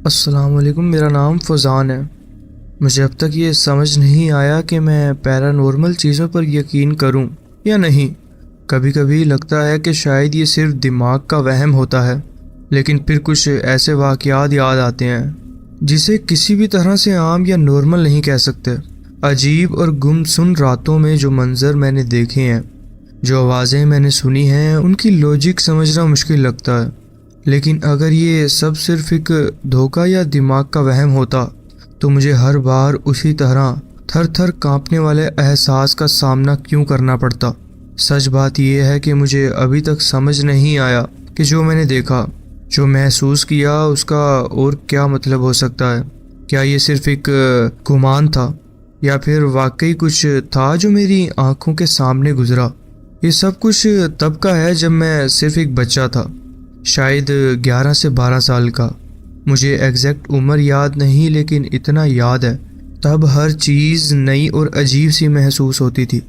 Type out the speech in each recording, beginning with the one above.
अस्सलाम वालेकुम। मेरा नाम फ़ज़ान है। मुझे अब तक ये समझ नहीं आया कि मैं पैरानॉर्मल चीज़ों पर यकीन करूं या नहीं। कभी कभी लगता है कि शायद ये सिर्फ दिमाग का वहम होता है, लेकिन फिर कुछ ऐसे वाक़यात याद आते हैं जिसे किसी भी तरह से आम या नॉर्मल नहीं कह सकते। अजीब और गुमसुम रातों में जो मंज़र मैंने देखे हैं, जो आवाज़ें मैंने सुनी हैं, उनकी लॉजिक समझना मुश्किल लगता है। लेकिन अगर ये सब सिर्फ एक धोखा या दिमाग का वहम होता तो मुझे हर बार उसी तरह थर थर कांपने वाले एहसास का सामना क्यों करना पड़ता। सच बात यह है कि मुझे अभी तक समझ नहीं आया कि जो मैंने देखा, जो महसूस किया, उसका और क्या मतलब हो सकता है। क्या ये सिर्फ एक गुमान था या फिर वाकई कुछ था जो मेरी आंखों के सामने गुजरा। ये सब कुछ तब का है जब मैं सिर्फ एक बच्चा था, शायद 11 से 12 साल का। मुझे एग्जैक्ट उम्र याद नहीं, लेकिन इतना याद है तब हर चीज़ नई और अजीब सी महसूस होती थी।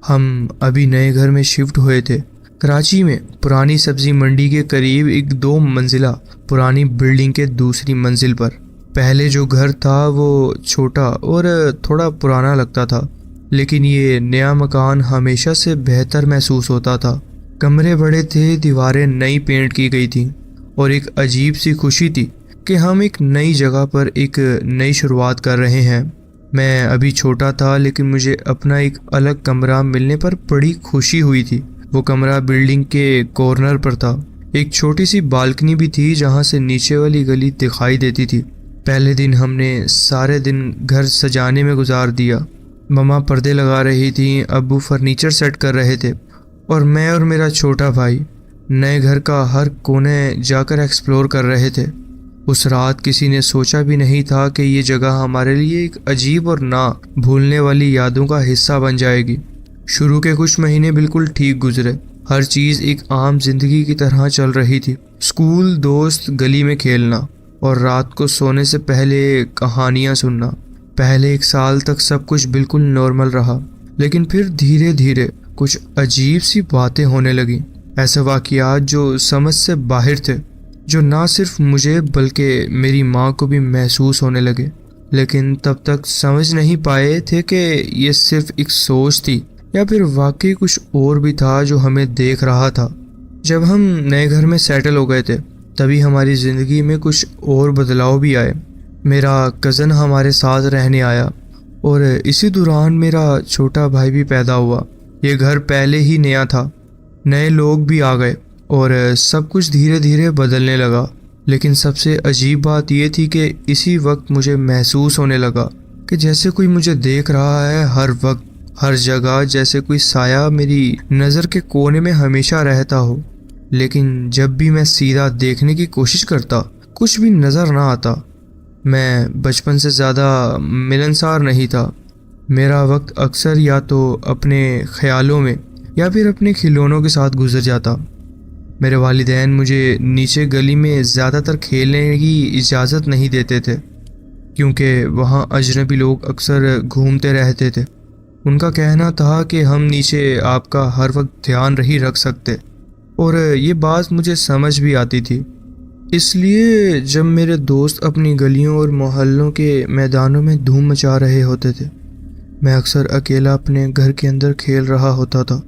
हम अभी नए घर में शिफ्ट हुए थे, कराची में, पुरानी सब्जी मंडी के करीब एक 2 मंजिला पुरानी बिल्डिंग के दूसरी मंजिल पर। पहले जो घर था वो छोटा और थोड़ा पुराना लगता था, लेकिन ये नया मकान हमेशा से बेहतर महसूस होता था। कमरे बड़े थे, दीवारें नई पेंट की गई थी और एक अजीब सी खुशी थी कि हम एक नई जगह पर एक नई शुरुआत कर रहे हैं। मैं अभी छोटा था, लेकिन मुझे अपना एक अलग कमरा मिलने पर बड़ी खुशी हुई थी। वो कमरा बिल्डिंग के कॉर्नर पर था। एक छोटी सी बालकनी भी थी जहां से नीचे वाली गली दिखाई देती थी। पहले दिन हमने सारे दिन घर सजाने में गुजार दिया। मम्मा पर्दे लगा रही थी, अब्बू फर्नीचर सेट कर रहे थे और मैं और मेरा छोटा भाई नए घर का हर कोने जाकर एक्सप्लोर कर रहे थे। उस रात किसी ने सोचा भी नहीं था कि ये जगह हमारे लिए एक अजीब और ना भूलने वाली यादों का हिस्सा बन जाएगी। शुरू के कुछ महीने बिल्कुल ठीक गुजरे। हर चीज़ एक आम जिंदगी की तरह चल रही थी। स्कूल, दोस्त, गली में खेलना और रात को सोने से पहले कहानियाँ सुनना। पहले 1 साल तक सब कुछ बिल्कुल नॉर्मल रहा, लेकिन फिर धीरे धीरे कुछ अजीब सी बातें होने लगी। ऐसे वाक़यात जो समझ से बाहर थे, जो ना सिर्फ मुझे बल्कि मेरी माँ को भी महसूस होने लगे। लेकिन तब तक समझ नहीं पाए थे कि ये सिर्फ एक सोच थी या फिर वाकई कुछ और भी था जो हमें देख रहा था। जब हम नए घर में सेटल हो गए थे, तभी हमारी ज़िंदगी में कुछ और बदलाव भी आए। मेरा कज़न हमारे साथ रहने आया और इसी दौरान मेरा छोटा भाई भी पैदा हुआ। ये घर पहले ही नया था, नए लोग भी आ गए और सब कुछ धीरे धीरे बदलने लगा। लेकिन सबसे अजीब बात यह थी कि इसी वक्त मुझे महसूस होने लगा कि जैसे कोई मुझे देख रहा है, हर वक्त, हर जगह, जैसे कोई साया मेरी नज़र के कोने में हमेशा रहता हो। लेकिन जब भी मैं सीधा देखने की कोशिश करता, कुछ भी नज़र ना आता। मैं बचपन से ज़्यादा मिलनसार नहीं था। मेरा वक्त अक्सर या तो अपने ख्यालों में या फिर अपने खिलौनों के साथ गुजर जाता। मेरे वालिदैन मुझे नीचे गली में ज़्यादातर खेलने की इजाज़त नहीं देते थे, क्योंकि वहाँ अजनबी लोग अक्सर घूमते रहते थे। उनका कहना था कि हम नीचे आपका हर वक्त ध्यान नहीं रख सकते, और ये बात मुझे समझ भी आती थी। इसलिए जब मेरे दोस्त अपनी गलियों और मोहल्लों के मैदानों में धूम मचा रहे होते थे, मैं अक्सर अकेला अपने घर के अंदर खेल रहा होता था।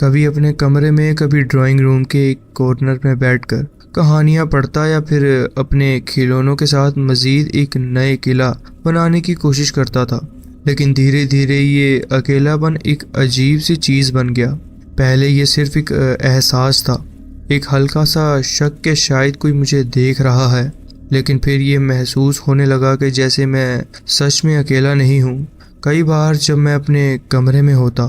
कभी अपने कमरे में, कभी ड्राइंग रूम के एक कॉर्नर में बैठकर कहानियाँ पढ़ता या फिर अपने खिलौनों के साथ मज़ीद एक नए किला बनाने की कोशिश करता था। लेकिन धीरे धीरे ये अकेलापन एक अजीब सी चीज़ बन गया। पहले ये सिर्फ एक एहसास था, एक हल्का सा शक कि शायद कोई मुझे देख रहा है। लेकिन फिर ये महसूस होने लगा कि जैसे मैं सच में अकेला नहीं हूँ। कई बार जब मैं अपने कमरे में होता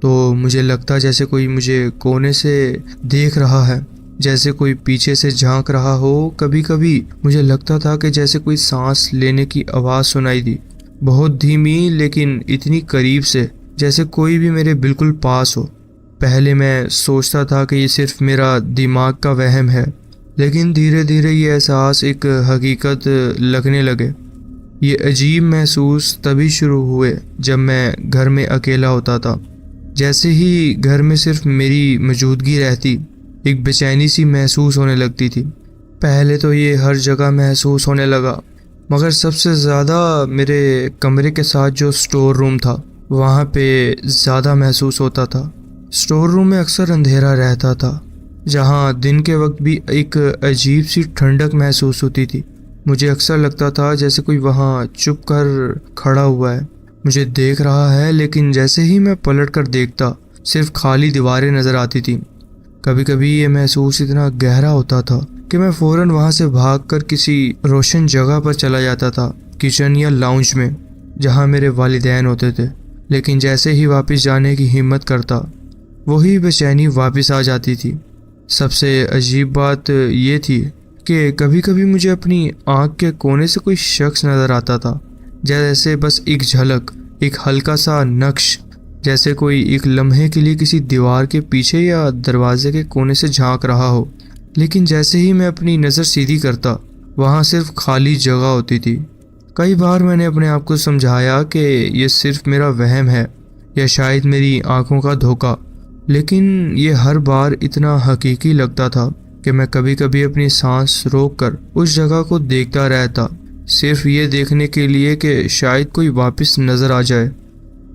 तो मुझे लगता जैसे कोई मुझे कोने से देख रहा है, जैसे कोई पीछे से झांक रहा हो। कभी कभी मुझे लगता था कि जैसे कोई सांस लेने की आवाज़ सुनाई दी, बहुत धीमी लेकिन इतनी करीब से जैसे कोई भी मेरे बिल्कुल पास हो। पहले मैं सोचता था कि ये सिर्फ मेरा दिमाग का वहम है, लेकिन धीरे धीरे ये एहसास एक हकीकत लगने लगे। ये अजीब महसूस तभी शुरू हुए जब मैं घर में अकेला होता था। जैसे ही घर में सिर्फ मेरी मौजूदगी रहती, एक बेचैनी सी महसूस होने लगती थी। पहले तो ये हर जगह महसूस होने लगा, मगर सबसे ज़्यादा मेरे कमरे के साथ जो स्टोर रूम था वहाँ पे ज़्यादा महसूस होता था। स्टोर रूम में अक्सर अंधेरा रहता था, जहाँ दिन के वक्त भी एक अजीब सी ठंडक महसूस होती थी। मुझे अक्सर लगता था जैसे कोई वहाँ चुप कर खड़ा हुआ है, मुझे देख रहा है, लेकिन जैसे ही मैं पलट कर देखता सिर्फ खाली दीवारें नज़र आती थी। कभी कभी ये महसूस इतना गहरा होता था कि मैं फ़ौरन वहाँ से भागकर किसी रोशन जगह पर चला जाता था, किचन या लाउंज में जहाँ मेरे वालिदैन होते थे। लेकिन जैसे ही वापस जाने की हिम्मत करता, वही बेचैनी वापस आ जाती थी। सबसे अजीब बात ये थी कि कभी कभी मुझे अपनी आँख के कोने से कोई शख्स नज़र आता था, जैसे बस एक झलक, एक हल्का सा नक्श, जैसे कोई एक लम्हे के लिए किसी दीवार के पीछे या दरवाजे के कोने से झांक रहा हो। लेकिन जैसे ही मैं अपनी नज़र सीधी करता, वहाँ सिर्फ खाली जगह होती थी। कई बार मैंने अपने आप को समझाया कि ये सिर्फ मेरा वहम है या शायद मेरी आंखों का धोखा, लेकिन ये हर बार इतना हकीकी लगता था कि मैं कभी कभी अपनी सांस रोककर उस जगह को देखता रहता, सिर्फ ये देखने के लिए कि शायद कोई वापस नज़र आ जाए।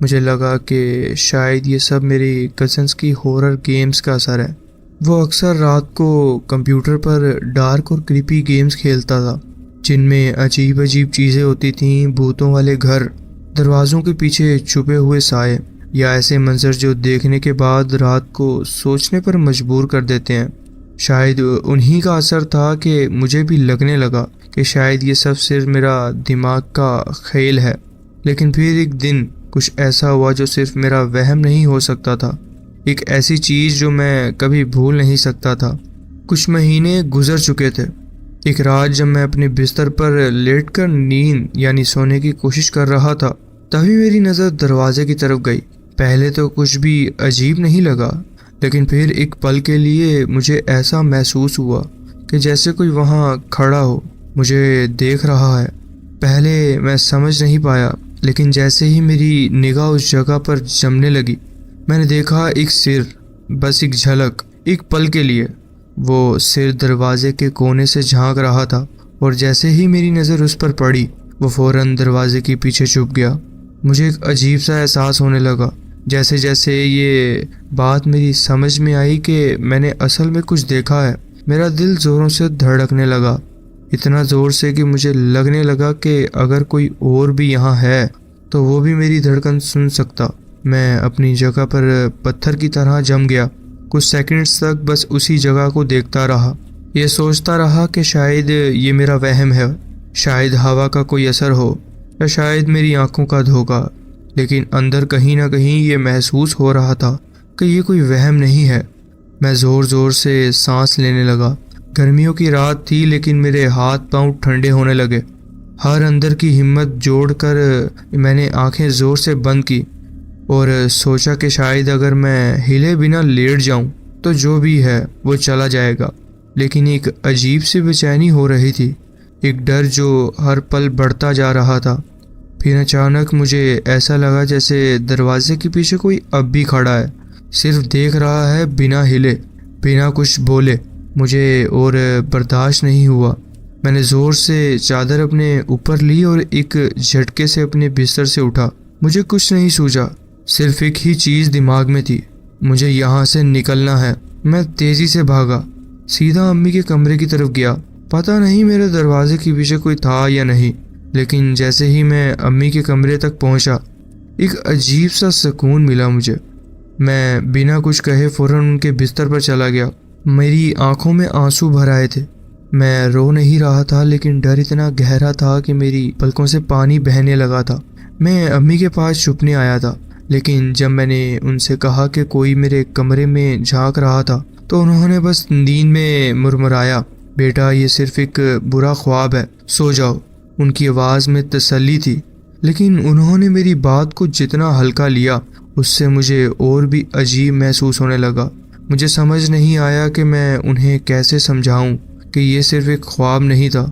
मुझे लगा कि शायद ये सब मेरी कज़न्स की हॉरर गेम्स का असर है। वो अक्सर रात को कंप्यूटर पर डार्क और क्रीपी गेम्स खेलता था, जिनमें अजीब अजीब चीज़ें होती थीं, भूतों वाले घर, दरवाज़ों के पीछे छुपे हुए साए, या ऐसे मंजर जो देखने के बाद रात को सोचने पर मजबूर कर देते हैं। शायद उन्हीं का असर था कि मुझे भी लगने लगा कि शायद ये सब सिर्फ मेरा दिमाग का खेल है। लेकिन फिर एक दिन कुछ ऐसा हुआ जो सिर्फ मेरा वहम नहीं हो सकता था, एक ऐसी चीज़ जो मैं कभी भूल नहीं सकता था। कुछ महीने गुजर चुके थे। एक रात जब मैं अपने बिस्तर पर लेटकर नींद यानी सोने की कोशिश कर रहा था, तभी मेरी नज़र दरवाजे की तरफ गई। पहले तो कुछ भी अजीब नहीं लगा, लेकिन फिर एक पल के लिए मुझे ऐसा महसूस हुआ कि जैसे कोई वहाँ खड़ा हो, मुझे देख रहा है। पहले मैं समझ नहीं पाया, लेकिन जैसे ही मेरी निगाह उस जगह पर जमने लगी, मैंने देखा एक सिर, बस एक झलक, एक पल के लिए। वो सिर दरवाजे के कोने से झांक रहा था, और जैसे ही मेरी नज़र उस पर पड़ी, वो फ़ौरन दरवाजे के पीछे छुप गया। मुझे एक अजीब सा एहसास होने लगा। जैसे जैसे ये बात मेरी समझ में आई कि मैंने असल में कुछ देखा है, मेरा दिल ज़ोरों से धड़कने लगा, इतना ज़ोर से कि मुझे लगने लगा कि अगर कोई और भी यहाँ है तो वो भी मेरी धड़कन सुन सकता। मैं अपनी जगह पर पत्थर की तरह जम गया। कुछ सेकंड्स तक बस उसी जगह को देखता रहा, ये सोचता रहा कि शायद ये मेरा वहम है, शायद हवा का कोई असर हो, या शायद मेरी आंखों का धोखा। लेकिन अंदर कहीं ना कहीं ये महसूस हो रहा था कि ये कोई वहम नहीं है। मैं ज़ोर ज़ोर से सांस लेने लगा। गर्मियों की रात थी, लेकिन मेरे हाथ पांव ठंडे होने लगे। हर अंदर की हिम्मत जोड़कर मैंने आंखें ज़ोर से बंद की और सोचा कि शायद अगर मैं हिले बिना लेट जाऊं तो जो भी है वो चला जाएगा। लेकिन एक अजीब सी बेचैनी हो रही थी, एक डर जो हर पल बढ़ता जा रहा था। फिर अचानक मुझे ऐसा लगा जैसे दरवाजे के पीछे कोई अब भी खड़ा है, सिर्फ देख रहा है, बिना हिले, बिना कुछ बोले। मुझे और बर्दाश्त नहीं हुआ। मैंने ज़ोर से चादर अपने ऊपर ली और एक झटके से अपने बिस्तर से उठा। मुझे कुछ नहीं सूझा, सिर्फ एक ही चीज़ दिमाग में थी, मुझे यहाँ से निकलना है। मैं तेज़ी से भागा, सीधा अम्मी के कमरे की तरफ गया। पता नहीं मेरे दरवाजे के पीछे कोई था या नहीं, लेकिन जैसे ही मैं अम्मी के कमरे तक पहुँचा, एक अजीब सा सुकून मिला मुझे। मैं बिना कुछ कहे फ़ौरन उनके बिस्तर पर चला गया। मेरी आंखों में आंसू भर आए थे। मैं रो नहीं रहा था, लेकिन डर इतना गहरा था कि मेरी पलकों से पानी बहने लगा था। मैं अम्मी के पास छुपने आया था, लेकिन जब मैंने उनसे कहा कि कोई मेरे कमरे में झांक रहा था, तो उन्होंने बस नींद में मुरमुराया, बेटा ये सिर्फ एक बुरा ख्वाब है, सो जाओ। उनकी आवाज़ में तसल्ली थी, लेकिन उन्होंने मेरी बात को जितना हल्का लिया, उससे मुझे और भी अजीब महसूस होने लगा। मुझे समझ नहीं आया कि मैं उन्हें कैसे समझाऊं कि ये सिर्फ एक ख्वाब नहीं था।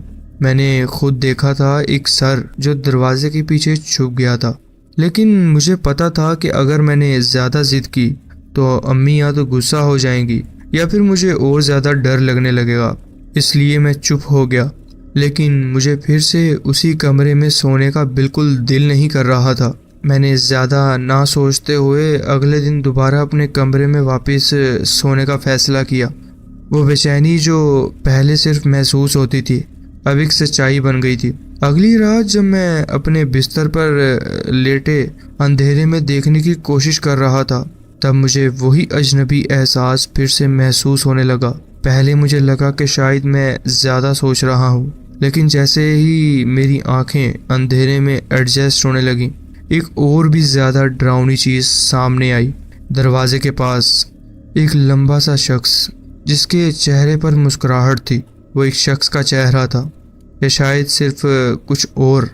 मैंने खुद देखा था एक सर जो दरवाजे के पीछे छुप गया था, लेकिन मुझे पता था कि अगर मैंने ज़्यादा ज़िद की तो अम्मी या तो गुस्सा हो जाएंगी या फिर मुझे और ज़्यादा डर लगने लगेगा। इसलिए मैं चुप हो गया। लेकिन मुझे फिर से उसी कमरे में सोने का बिल्कुल दिल नहीं कर रहा था। मैंने ज़्यादा ना सोचते हुए अगले दिन दोबारा अपने कमरे में वापस सोने का फ़ैसला किया। वो बेचैनी जो पहले सिर्फ महसूस होती थी अब एक सच्चाई बन गई थी। अगली रात जब मैं अपने बिस्तर पर लेटे अंधेरे में देखने की कोशिश कर रहा था, तब मुझे वही अजनबी एहसास फिर से महसूस होने लगा। पहले मुझे लगा कि शायद मैं ज़्यादा सोच रहा हूँ, लेकिन जैसे ही मेरी आंखें अंधेरे में एडजस्ट होने लगीं, एक और भी ज़्यादा डरावनी चीज़ सामने आई। दरवाजे के पास एक लंबा सा शख्स जिसके चेहरे पर मुस्कुराहट थी, वो एक शख्स का चेहरा था या शायद सिर्फ कुछ और।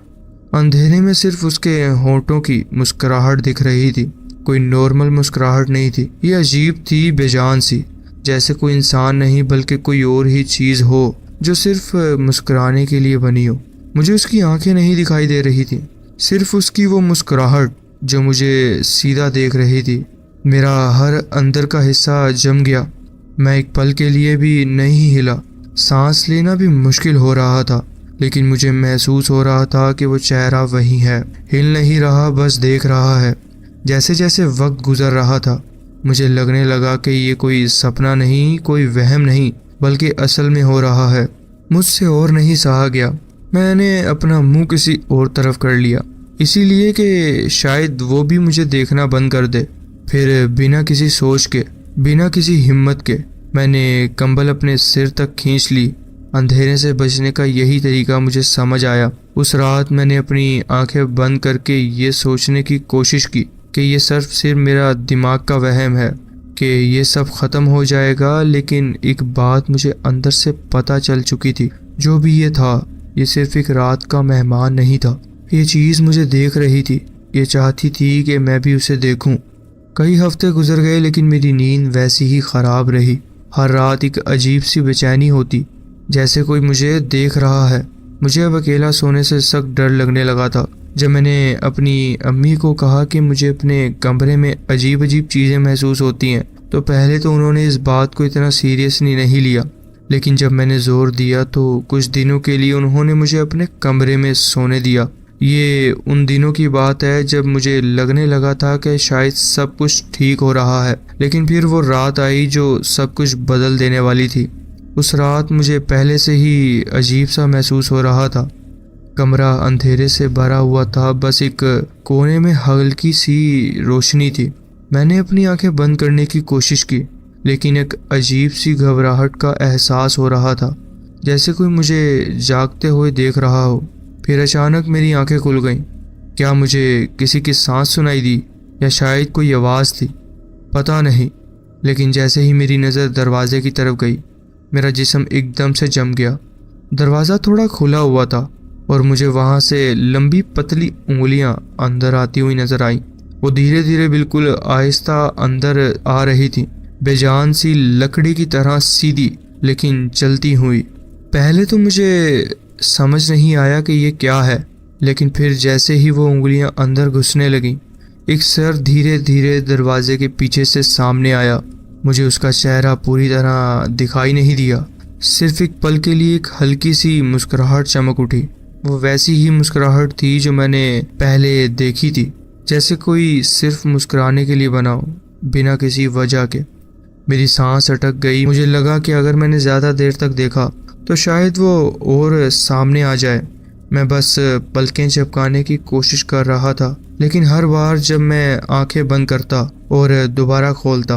अंधेरे में सिर्फ उसके होंठों की मुस्कुराहट दिख रही थी, कोई नॉर्मल मुस्कुराहट नहीं थी। ये अजीब थी, बेजान सी, जैसे कोई इंसान नहीं बल्कि कोई और ही चीज़ हो जो सिर्फ मुस्कुराने के लिए बनी हो। मुझे उसकी आंखें नहीं दिखाई दे रही थी, सिर्फ उसकी वो मुस्कुराहट जो मुझे सीधा देख रही थी। मेरा हर अंदर का हिस्सा जम गया। मैं एक पल के लिए भी नहीं हिला। सांस लेना भी मुश्किल हो रहा था, लेकिन मुझे महसूस हो रहा था कि वो चेहरा वही है, हिल नहीं रहा, बस देख रहा है। जैसे जैसे वक्त गुजर रहा था मुझे लगने लगा कि ये कोई सपना नहीं, कोई वहम नहीं, बल्कि असल में हो रहा है। मुझसे और नहीं सहा गया। मैंने अपना मुंह किसी और तरफ कर लिया, इसीलिए कि शायद वो भी मुझे देखना बंद कर दे। फिर बिना किसी सोच के, बिना किसी हिम्मत के मैंने कंबल अपने सिर तक खींच ली। अंधेरे से बचने का यही तरीका मुझे समझ आया। उस रात मैंने अपनी आंखें बंद करके ये सोचने की कोशिश की कि ये सिर्फ मेरा दिमाग का वहम है, कि ये सब ख़त्म हो जाएगा। लेकिन एक बात मुझे अंदर से पता चल चुकी थी, जो भी ये था ये सिर्फ एक रात का मेहमान नहीं था। ये चीज़ मुझे देख रही थी, ये चाहती थी कि मैं भी उसे देखूं। कई हफ्ते गुजर गए लेकिन मेरी नींद वैसी ही ख़राब रही। हर रात एक अजीब सी बेचैनी होती, जैसे कोई मुझे देख रहा है। मुझे अब अकेला सोने से सख्त डर लगने लगा था। जब मैंने अपनी अम्मी को कहा कि मुझे अपने कमरे में अजीब अजीब चीज़ें महसूस होती हैं, तो पहले तो उन्होंने इस बात को इतना सीरियसली नहीं लिया। लेकिन जब मैंने ज़ोर दिया तो कुछ दिनों के लिए उन्होंने मुझे अपने कमरे में सोने दिया। ये उन दिनों की बात है जब मुझे लगने लगा था कि शायद सब कुछ ठीक हो रहा है। लेकिन फिर वो रात आई जो सब कुछ बदल देने वाली थी। उस रात मुझे पहले से ही अजीब सा महसूस हो रहा था। कमरा अंधेरे से भरा हुआ था, बस एक कोने में हल्की सी रोशनी थी। मैंने अपनी आंखें बंद करने की कोशिश की, लेकिन एक अजीब सी घबराहट का एहसास हो रहा था, जैसे कोई मुझे जागते हुए देख रहा हो। फिर अचानक मेरी आंखें खुल गईं। क्या मुझे किसी की सांस सुनाई दी या शायद कोई आवाज़ थी, पता नहीं। लेकिन जैसे ही मेरी नज़र दरवाजे की तरफ गई, मेरा जिस्म एकदम से जम गया। दरवाज़ा थोड़ा खुला हुआ था और मुझे वहाँ से लंबी पतली उंगलियाँ अंदर आती हुई नज़र आईं। वो धीरे धीरे बिल्कुल आहिस्ता अंदर आ रही थी, बेजान सी लकड़ी की तरह सीधी लेकिन चलती हुई। पहले तो मुझे समझ नहीं आया कि ये क्या है, लेकिन फिर जैसे ही वो उंगलियां अंदर घुसने लगीं, एक सर धीरे धीरे दरवाजे के पीछे से सामने आया। मुझे उसका चेहरा पूरी तरह दिखाई नहीं दिया, सिर्फ एक पल के लिए एक हल्की सी मुस्कुराहट चमक उठी। वो वैसी ही मुस्कुराहट थी जो मैंने पहले देखी थी, जैसे कोई सिर्फ मुस्कुराने के लिए बना हो, बिना किसी वजह के। मेरी सांस अटक गई। मुझे लगा कि अगर मैंने ज़्यादा देर तक देखा तो शायद वो और सामने आ जाए। मैं बस पलकें झपकाने की कोशिश कर रहा था, लेकिन हर बार जब मैं आंखें बंद करता और दोबारा खोलता,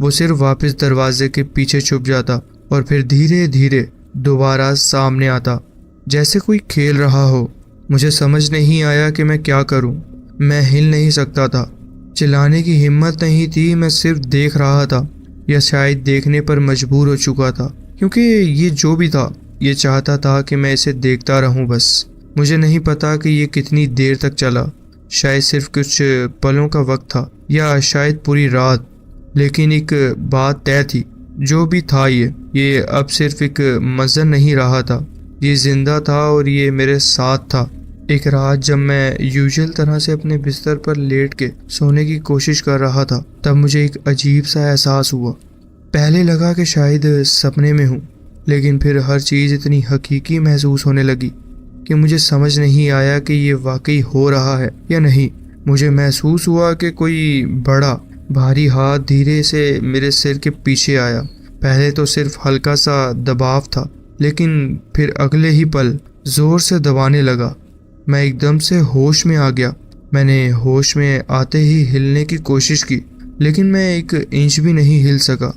वो सिर्फ वापस दरवाजे के पीछे छुप जाता और फिर धीरे धीरे दोबारा सामने आता, जैसे कोई खेल रहा हो। मुझे समझ नहीं आया कि मैं क्या करूं। मैं हिल नहीं सकता था, चिल्लाने की हिम्मत नहीं थी। मैं सिर्फ देख रहा था, या शायद देखने पर मजबूर हो चुका था, क्योंकि ये जो भी था ये चाहता था कि मैं इसे देखता रहूं बस। मुझे नहीं पता कि ये कितनी देर तक चला, शायद सिर्फ कुछ पलों का वक्त था या शायद पूरी रात। लेकिन एक बात तय थी, जो भी था ये अब सिर्फ एक मंजर नहीं रहा था, ये जिंदा था और ये मेरे साथ था। एक रात जब मैं यूजुअल तरह से अपने बिस्तर पर लेट के सोने की कोशिश कर रहा था, तब मुझे एक अजीब सा एहसास हुआ। पहले लगा कि शायद सपने में हूँ, लेकिन फिर हर चीज़ इतनी हकीकी महसूस होने लगी कि मुझे समझ नहीं आया कि ये वाकई हो रहा है या नहीं। मुझे महसूस हुआ कि कोई बड़ा भारी हाथ धीरे से मेरे सिर के पीछे आया। पहले तो सिर्फ हल्का सा दबाव था, लेकिन फिर अगले ही पल जोर से दबाने लगा। मैं एकदम से होश में आ गया। मैंने होश में आते ही हिलने की कोशिश की, लेकिन मैं एक इंच भी नहीं हिल सका,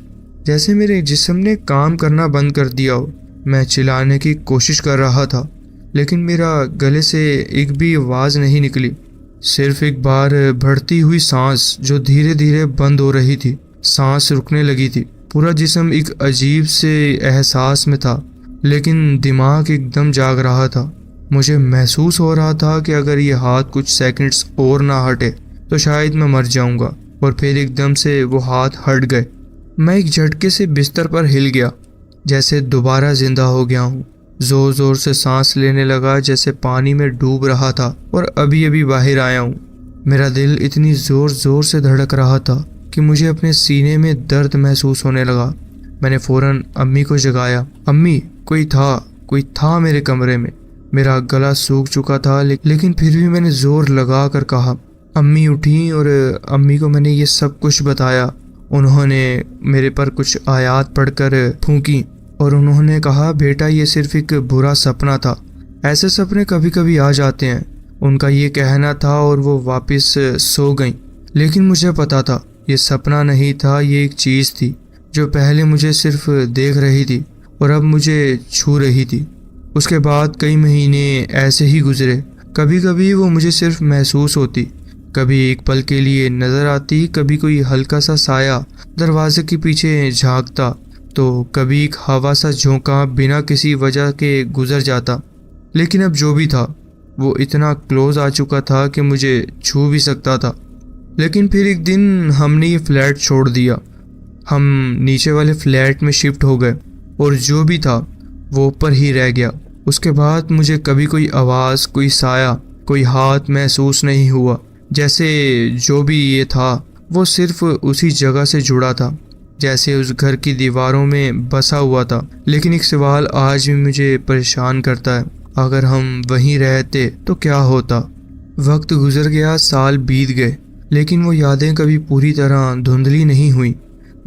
जैसे मेरे जिस्म ने काम करना बंद कर दिया हो। मैं चिल्लाने की कोशिश कर रहा था, लेकिन मेरा गले से एक भी आवाज़ नहीं निकली। सिर्फ एक बार बढ़ती हुई सांस जो धीरे धीरे बंद हो रही थी। सांस रुकने लगी थी। पूरा जिस्म एक अजीब से एहसास में था, लेकिन दिमाग एकदम जाग रहा था। मुझे महसूस हो रहा था कि अगर ये हाथ कुछ सेकंड्स और ना हटे तो शायद मैं मर जाऊंगा। और फिर एकदम से वो हाथ हट गए। मैं एक झटके से बिस्तर पर हिल गया, जैसे दोबारा जिंदा हो गया हूँ। जोर जोर से सांस लेने लगा, जैसे पानी में डूब रहा था और अभी अभी बाहर आया हूँ। मेरा दिल इतनी जोर जोर से धड़क रहा था कि मुझे अपने सीने में दर्द महसूस होने लगा। मैंने फौरन अम्मी को जगाया। अम्मी, कोई था मेरे कमरे में। मेरा गला सूख चुका था, लेकिन फिर भी मैंने जोर लगा कर कहा। अम्मी उठी और अम्मी को मैंने ये सब कुछ बताया। उन्होंने मेरे पर कुछ आयत पढ़कर फूंकी और उन्होंने कहा, बेटा ये सिर्फ एक बुरा सपना था। ऐसे सपने कभी कभी आ जाते हैं, उनका ये कहना था और वो वापस सो गईं। लेकिन मुझे पता था ये सपना नहीं था, ये एक चीज़ थी जो पहले मुझे सिर्फ देख रही थी और अब मुझे छू रही थी। उसके बाद कई महीने ऐसे ही गुजरे। कभी कभी वो मुझे सिर्फ महसूस होती, कभी एक पल के लिए नजर आती, कभी कोई हल्का सा साया दरवाजे के पीछे झांकता, तो कभी एक हवा सा झोंका बिना किसी वजह के गुजर जाता। लेकिन अब जो भी था वो इतना क्लोज आ चुका था कि मुझे छू भी सकता था। लेकिन फिर एक दिन हमने ये फ्लैट छोड़ दिया। हम नीचे वाले फ्लैट में शिफ्ट हो गए और जो भी था वो ऊपर ही रह गया। उसके बाद मुझे कभी कोई आवाज़, कोई साया, कोई हाथ महसूस नहीं हुआ। जैसे जो भी ये था वो सिर्फ उसी जगह से जुड़ा था, जैसे उस घर की दीवारों में बसा हुआ था। लेकिन एक सवाल आज भी मुझे परेशान करता है, अगर हम वहीं रहते तो क्या होता। वक्त गुजर गया, साल बीत गए, लेकिन वो यादें कभी पूरी तरह धुंधली नहीं हुई।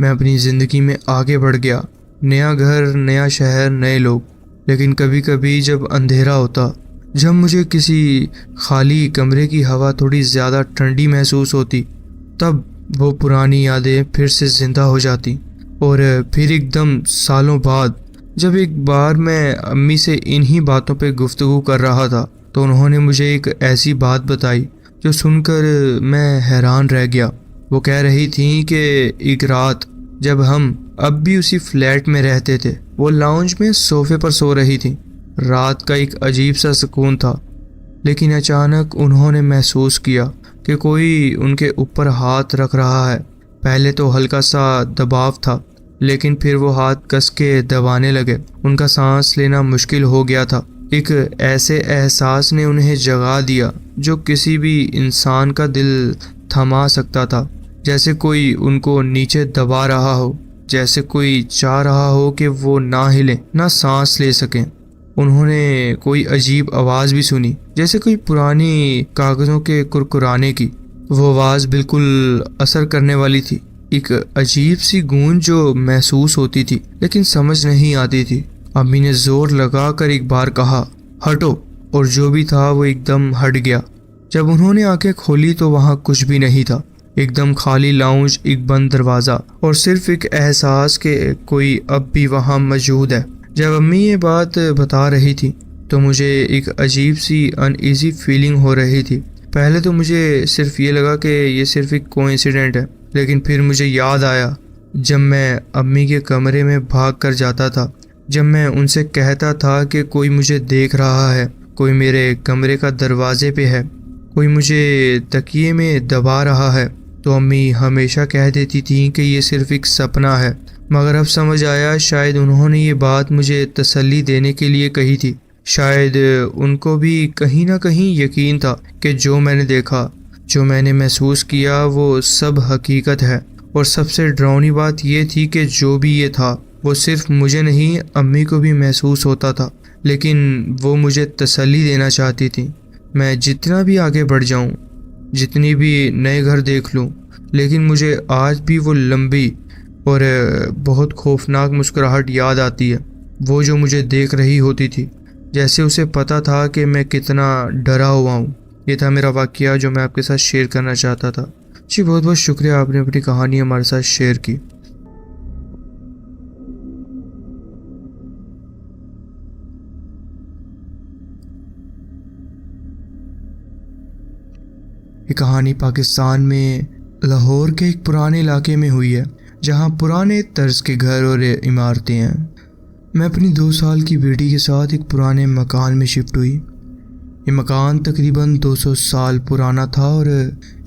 मैं अपनी ज़िंदगी में आगे बढ़ गया, नया घर, नया शहर, नए लोग। लेकिन कभी कभी जब अंधेरा होता, जब मुझे किसी खाली कमरे की हवा थोड़ी ज़्यादा ठंडी महसूस होती, तब वो पुरानी यादें फिर से ज़िंदा हो जाती। और फिर एकदम सालों बाद जब एक बार मैं अम्मी से इन्हीं बातों पे गुफ्तगू कर रहा था, तो उन्होंने मुझे एक ऐसी बात बताई जो सुनकर मैं हैरान रह गया। वो कह रही थी कि एक रात जब हम अब भी उसी फ्लैट में रहते थे, वो लाउंज में सोफे पर सो रही थी। रात का एक अजीब सा सुकून था, लेकिन अचानक उन्होंने महसूस किया कि कोई उनके ऊपर हाथ रख रहा है। पहले तो हल्का सा दबाव था, लेकिन फिर वो हाथ कस के दबाने लगे। उनका सांस लेना मुश्किल हो गया था। एक ऐसे एहसास ने उन्हें जगा दिया जो किसी भी इंसान का दिल थमा सकता था, जैसे कोई उनको नीचे दबा रहा हो, जैसे कोई चाह रहा हो कि वो ना हिले, ना सांस ले सकें। उन्होंने कोई अजीब आवाज़ भी सुनी, जैसे कोई पुरानी कागज़ों के कुरकुराने की। वो आवाज़ बिल्कुल असर करने वाली थी, एक अजीब सी गूंज जो महसूस होती थी लेकिन समझ नहीं आती थी। अम्मी ने जोर लगाकर एक बार कहा, हटो, और जो भी था वो एकदम हट गया। जब उन्होंने आंखें खोली तो वहाँ कुछ भी नहीं था, एकदम खाली लाउंज, एक बंद दरवाज़ा और सिर्फ एक एहसास कि कोई अब भी वहाँ मौजूद है। जब अम्मी ये बात बता रही थी तो मुझे एक अजीब सी अनईजी फीलिंग हो रही थी। पहले तो मुझे सिर्फ ये लगा कि ये सिर्फ एक कोइंसिडेंट है, लेकिन फिर मुझे याद आया जब मैं अम्मी के कमरे में भाग कर जाता था, जब मैं उनसे कहता था कि कोई मुझे देख रहा है, कोई मेरे कमरे का दरवाजे पे है, कोई मुझे तकिए में दबा रहा है, तो अम्मी हमेशा कह देती थी कि ये सिर्फ एक सपना है। मगर अब समझ आया, शायद उन्होंने ये बात मुझे तसल्ली देने के लिए कही थी। शायद उनको भी कहीं ना कहीं यकीन था कि जो मैंने देखा, जो मैंने महसूस किया, वो सब हकीकत है। और सबसे डरावनी बात ये थी कि जो भी ये था वो सिर्फ मुझे नहीं, अम्मी को भी महसूस होता था, लेकिन वो मुझे तसल्ली देना चाहती थी। मैं जितना भी आगे बढ़ जाऊं, जितनी भी नए घर देख लूं, लेकिन मुझे आज भी वो लंबी और बहुत खौफनाक मुस्कुराहट याद आती है। वो जो मुझे देख रही होती थी, जैसे उसे पता था कि मैं कितना डरा हुआ हूँ। ये था मेरा वाक़या जो मैं आपके साथ शेयर करना चाहता था। जी बहुत बहुत शुक्रिया, आपने अपनी कहानी हमारे साथ शेयर की। ये कहानी पाकिस्तान में लाहौर के एक पुराने इलाके में हुई है, जहाँ पुराने तर्ज के घर और इमारतें हैं। मैं अपनी 2 साल की बेटी के साथ एक पुराने मकान में शिफ्ट हुई। ये मकान तकरीबन 200 साल पुराना था और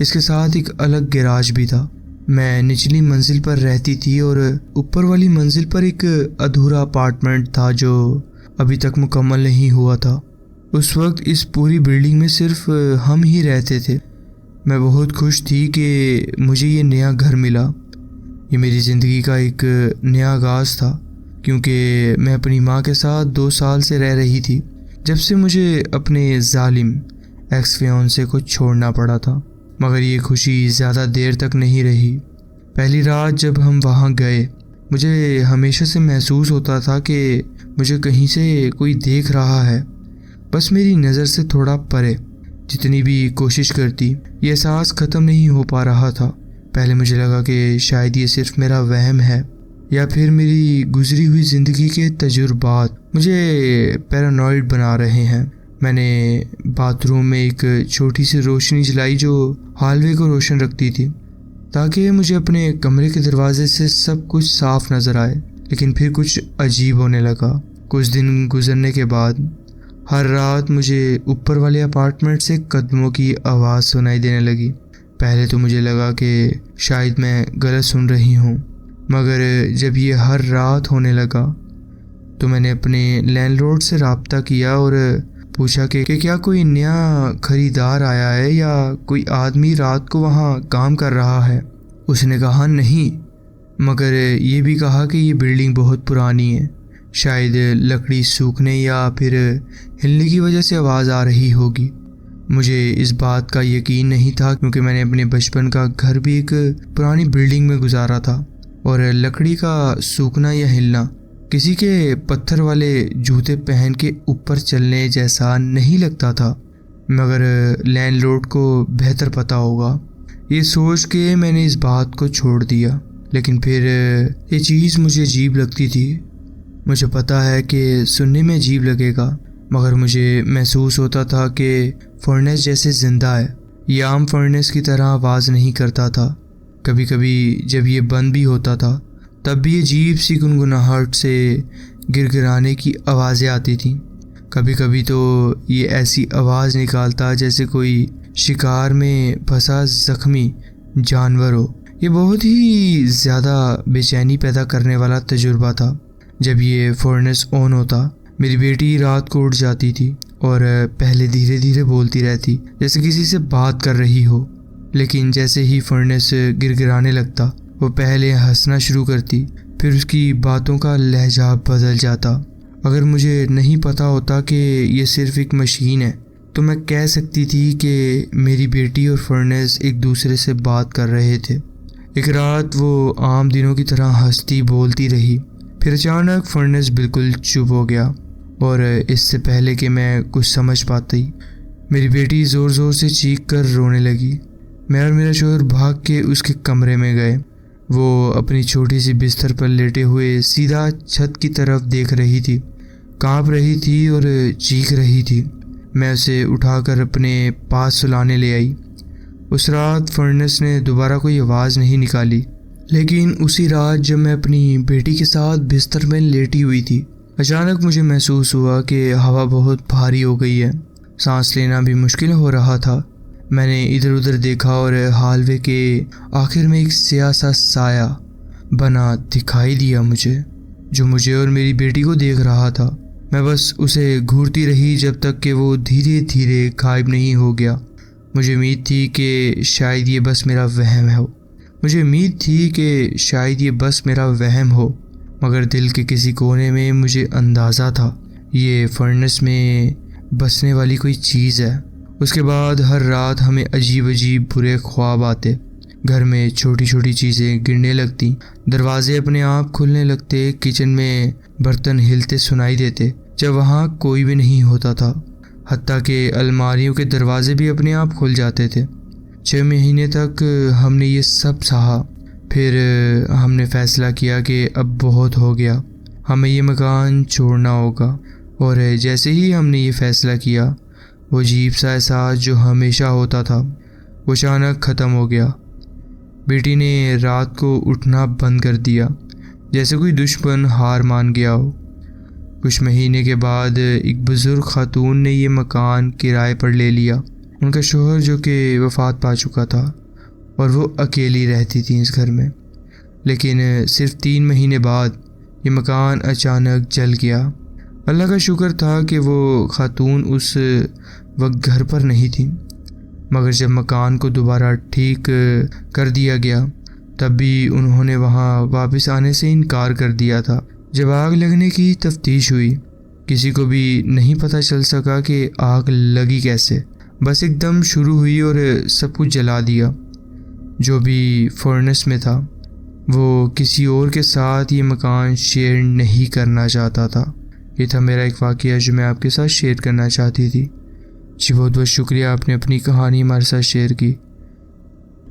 इसके साथ एक अलग गैराज भी था। मैं निचली मंजिल पर रहती थी और ऊपर वाली मंजिल पर एक अधूरा अपार्टमेंट था जो अभी तक मुकम्मल नहीं हुआ था। उस वक्त इस पूरी बिल्डिंग में सिर्फ हम ही रहते थे। मैं बहुत खुश थी कि मुझे ये नया घर मिला। ये मेरी ज़िंदगी का एक नया आगाज़ था, क्योंकि मैं अपनी माँ के साथ 2 साल से रह रही थी, जब से मुझे अपने जालिम एक्स फियांसे को छोड़ना पड़ा था। मगर ये खुशी ज़्यादा देर तक नहीं रही। पहली रात जब हम वहाँ गए, मुझे हमेशा से महसूस होता था कि मुझे कहीं से कोई देख रहा है, बस मेरी नज़र से थोड़ा परे। जितनी भी कोशिश करती, ये एहसास ख़त्म नहीं हो पा रहा था। पहले मुझे लगा कि शायद ये सिर्फ मेरा वहम है, या फिर मेरी गुजरी हुई ज़िंदगी के तजुर्बात मुझे पैरानॉइड बना रहे हैं। मैंने बाथरूम में एक छोटी सी रोशनी जलाई जो हॉलवे को रोशन रखती थी, ताकि मुझे अपने कमरे के दरवाजे से सब कुछ साफ नज़र आए। लेकिन फिर कुछ अजीब होने लगा। कुछ दिन गुजरने के बाद हर रात मुझे ऊपर वाले अपार्टमेंट से कदमों की आवाज़ सुनाई देने लगी। पहले तो मुझे लगा कि शायद मैं गलत सुन रही हूँ, मगर जब ये हर रात होने लगा तो मैंने अपने लैंडलॉर्ड से रब्ता किया और पूछा कि क्या कोई नया ख़रीदार आया है या कोई आदमी रात को वहाँ काम कर रहा है। उसने कहा नहीं, मगर ये भी कहा कि ये बिल्डिंग बहुत पुरानी है, शायद लकड़ी सूखने या फिर हिलने की वजह से आवाज़ आ रही होगी। मुझे इस बात का यकीन नहीं था, क्योंकि मैंने अपने बचपन का घर भी एक पुरानी बिल्डिंग में गुजारा था और लकड़ी का सूखना या हिलना किसी के पत्थर वाले जूते पहन के ऊपर चलने जैसा नहीं लगता था। मगर लैंडलॉर्ड को बेहतर पता होगा, ये सोच के मैंने इस बात को छोड़ दिया। लेकिन फिर ये चीज़ मुझे अजीब लगती थी। मुझे पता है कि सुनने में अजीब लगेगा, मगर मुझे महसूस होता था कि फर्नेस जैसे ज़िंदा है। ये आम फर्नेस की तरह आवाज़ नहीं करता था। कभी कभी जब ये बंद भी होता था, तब भी अजीब सी गुनगुनाहट से गिरगिराने की आवाज़ें आती थीं। कभी कभी तो ये ऐसी आवाज़ निकालता जैसे कोई शिकार में फंसा ज़ख्मी जानवर हो। ये बहुत ही ज़्यादा बेचैनी पैदा करने वाला तजुर्बा था। जब ये फर्नेस ऑन होता, मेरी बेटी रात को उठ जाती थी और पहले धीरे धीरे बोलती रहती, जैसे किसी से बात कर रही हो। लेकिन जैसे ही फर्नेस गिरगिराने लगता, वो पहले हंसना शुरू करती, फिर उसकी बातों का लहजा बदल जाता। अगर मुझे नहीं पता होता कि ये सिर्फ एक मशीन है, तो मैं कह सकती थी कि मेरी बेटी और फर्नेस एक दूसरे से बात कर रहे थे। एक रात वो आम दिनों की तरह हंसती बोलती रही, फिर अचानक फर्नेस बिल्कुल चुप हो गया और इससे पहले कि मैं कुछ समझ पाती, मेरी बेटी ज़ोर ज़ोर से चीख कर रोने लगी। मैं और मेरा शोहर भाग के उसके कमरे में गए। वो अपनी छोटी सी बिस्तर पर लेटे हुए सीधा छत की तरफ देख रही थी, काँप रही थी और चीख रही थी। मैं उसे उठाकर अपने पास सुलाने ले आई। उस रात फर्नेस ने दोबारा कोई आवाज़ नहीं निकाली। लेकिन उसी रात जब मैं अपनी बेटी के साथ बिस्तर में लेटी हुई थी, अचानक मुझे महसूस हुआ कि हवा बहुत भारी हो गई है। सांस लेना भी मुश्किल हो रहा था। मैंने इधर उधर देखा और हॉलवे के आखिर में एक स्याह सा साया बना दिखाई दिया मुझे, जो मुझे और मेरी बेटी को देख रहा था। मैं बस उसे घूरती रही जब तक कि वो धीरे धीरे गायब नहीं हो गया। मुझे उम्मीद थी कि शायद ये बस मेरा वहम हो। मगर दिल के किसी कोने में मुझे अंदाज़ा था ये फर्नेस में बसने वाली कोई चीज़ है। उसके बाद हर रात हमें अजीब अजीब बुरे ख्वाब आते। घर में छोटी छोटी चीज़ें गिरने लगती, दरवाजे अपने आप खुलने लगते, किचन में बर्तन हिलते सुनाई देते जब वहाँ कोई भी नहीं होता था। हत्ता के अलमारियों के दरवाजे भी अपने आप खुल जाते थे। 6 महीने तक हमने ये सब सहा। फिर हमने फ़ैसला किया कि अब बहुत हो गया, हमें ये मकान छोड़ना होगा। और जैसे ही हमने ये फ़ैसला किया, वो अजीब सा एहसास जो हमेशा होता था वो अचानक ख़त्म हो गया। बेटी ने रात को उठना बंद कर दिया, जैसे कोई दुश्मन हार मान गया हो। कुछ महीने के बाद एक बुज़ुर्ग खातून ने ये मकान किराए पर ले लिया। उनका शौहर जो कि वफ़ात पा चुका था और वो अकेली रहती थी इस घर में। लेकिन सिर्फ 3 महीने बाद ये मकान अचानक जल गया। अल्लाह का शुक्र था कि वो खातून उस वक्त घर पर नहीं थी, मगर जब मकान को दोबारा ठीक कर दिया गया तब भी उन्होंने वहाँ वापस आने से इनकार कर दिया था। जब आग लगने की तफ्तीश हुई, किसी को भी नहीं पता चल सका कि आग लगी कैसे, बस एकदम शुरू हुई और सब कुछ जला दिया। जो भी फर्नेस में था वो किसी और के साथ ये मकान शेयर नहीं करना चाहता था। ये था मेरा एक वाक़या जो मैं आपके साथ शेयर करना चाहती थी। जी बहुत बहुत शुक्रिया, आपने अपनी कहानी हमारे साथ शेयर की।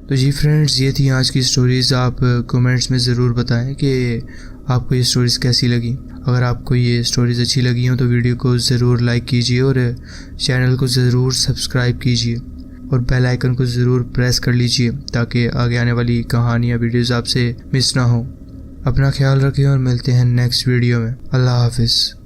तो जी फ्रेंड्स, ये थी आज की स्टोरीज़। आप कमेंट्स में ज़रूर बताएं कि आपको ये स्टोरीज़ कैसी लगी। अगर आपको ये स्टोरीज़ अच्छी लगी हो तो वीडियो को ज़रूर लाइक कीजिए और चैनल को ज़रूर सब्सक्राइब कीजिए और बेल आइकन को ज़रूर प्रेस कर लीजिए ताकि आगे आने वाली कहानियाँ वीडियोज़ आपसे मिस ना हो। अपना ख्याल रखें और मिलते हैं नेक्स्ट वीडियो में। अल्लाह हाफिज़।